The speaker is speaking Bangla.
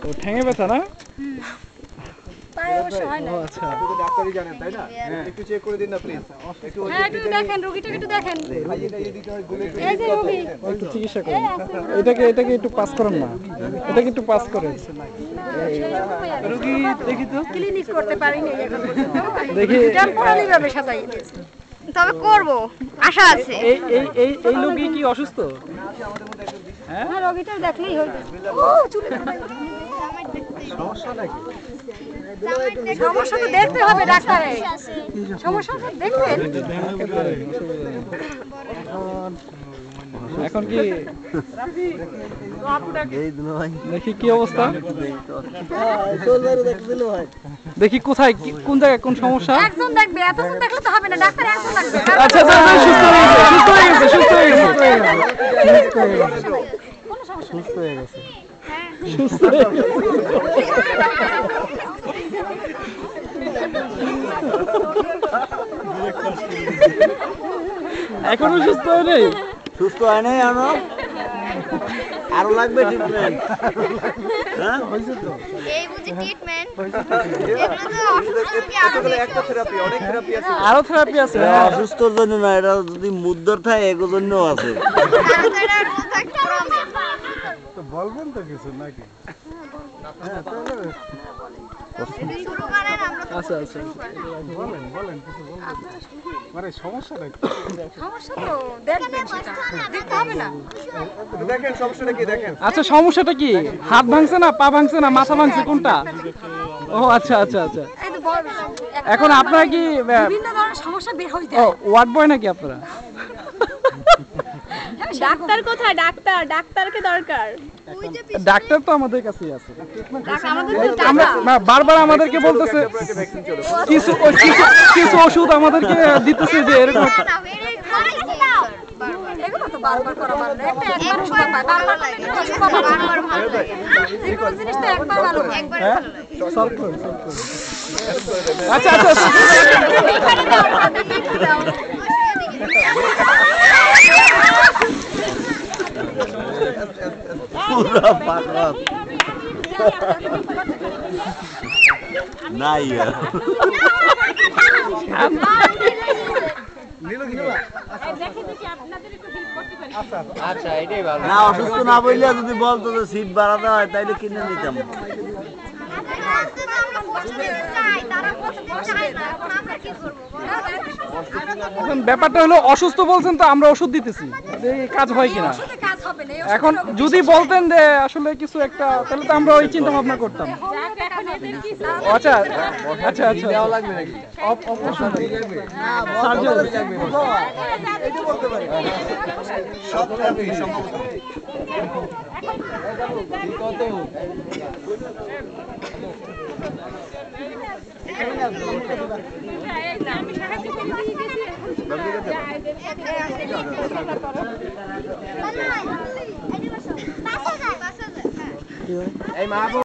ও ঠ্যাঙে ব্যথা না? পায়ে অবশ্য হয় না। আচ্ছা, আপনি তো ডাক্তারই জানেন তাই না? একটু চেক করে দিন না প্লিজ। হ্যাঁ একটু দেখেন, রোগীটাকে একটু দেখেন। এই যে রোগী, একটু চিকিৎসা করেন। এটাকে একটু পাস করেন না, এটাকে একটু পাস করেন। রোগী দেখি তো, ক্লিনিক করতে পারিনি এখন পর্যন্ত। দেখি। টেম্পোরারি ভাবে সাজাই দিয়েছি। তবে করব, আশা আছে। এই রোগী কি অসুস্থ? হ্যাঁ রোগীটা দেখলেই হয়ে যাবে। ও চুলে সমস্যা নাকি? সমস্যা তো দেখতে হবে ডাক্তারে। সমস্যা তো দেখবেন। এখন কি দেখি কি অবস্থা, দেখি কোথায় কোন জায়গায় কোন সমস্যা। একজন দেখবে, এতজন দেখলে তো হবে না, ডাক্তার একজন লাগবে। আচ্ছা আচ্ছা, সুস্থ হয়ে গেছে, সুস্থ হয়ে গেছে, সুস্থ হয়ে গেছে, কোনো সমস্যা নেই। সুস্থ হয়ে গেছে, সুস্থ হয়ে গেছে। এখনো সুস্থ হয় নাই? সুস্থ হয় নাই এখনো, আরো লাগবে ট্রিটমেন্ট। হ্যাঁ এই বুঝি ট্রিটমেন্ট, এগুলো তো অসুস্থ কি আরো তাহলে একটা থেরাপি, অনেক থেরাপি আছে। আরো থেরাপি আছে? অসুস্থর জন্য না, এটা যদি মুদ্রার থাকে এগুলোর জন্যও আছে। তাড়াতাড়ি আর রোগ থাকতে হবে। তো বলবেন তো কিছু নাকি? শুরু করেন, আমরা আচ্ছা আচ্ছা, বলেন কিছু বলবেন। মানে সমস্যাটা কি? সমস্যা তো দেখবেন, সেটা দেখতে হবে না। একটু দেখেন সমস্যাটা কি দেখেন। আচ্ছা সমস্যাটা কি? হাত ভাঙছে না, পা ভাঙছে না, মাথা ভাঙছে, কোনটা? ও আচ্ছা আচ্ছা আচ্ছা। এই তো বল, এখন আপনারা কি বিভিন্ন ধরনের সমস্যা বের হয়ে ও যায়। ওয়ার্ড বয় নাকি আপনারা? ডাক্তার কোথায়? ডাক্তারকে দরকার। ডাক্তার তো আমাদের কাছেই আছে। আমাদের আমরা বারবার আমাদেরকে বলতেছে, কিছু কিছু ওষুধ আমাদেরকে দিতেছে যে এরকম। এগুলো তো বারবার করা ভালো না, একটা একবার সময় পায়, বারবার করলে এটা ওষুধ পাবো না। ভালো লাগে। যে কোনো জিনিস তো একবার ভালো হয়। একবার ভালো লাগে। সলভ করুন, সলভ করুন। আচ্ছা আচ্ছা, পুরা পাগল নাই আর। না অসুস্থ না বললে যদি বলতো যে সিট বাড়াতে হয় তাইলে কিনে নিতাম। এখন ব্যাপারটা হলো অসুস্থ বলছেন তো আমরা ওষুধ দিতেছি, এই কাজ হয় কিনা। ওষুধে কাজ হবে না। এখন যদি বলতেন যে আসলে কিছু একটা, তাহলে তো আমরা ওই চিন্তা ভাবনা করতাম। আচ্ছা আচ্ছা আচ্ছা, দেওয়া লাগবে নাকি? অপারেশন লাগবে না, সার্জারি লাগবে। এইটা বলতে পারি। সব থেরাপি সম্ভব। কত এই মা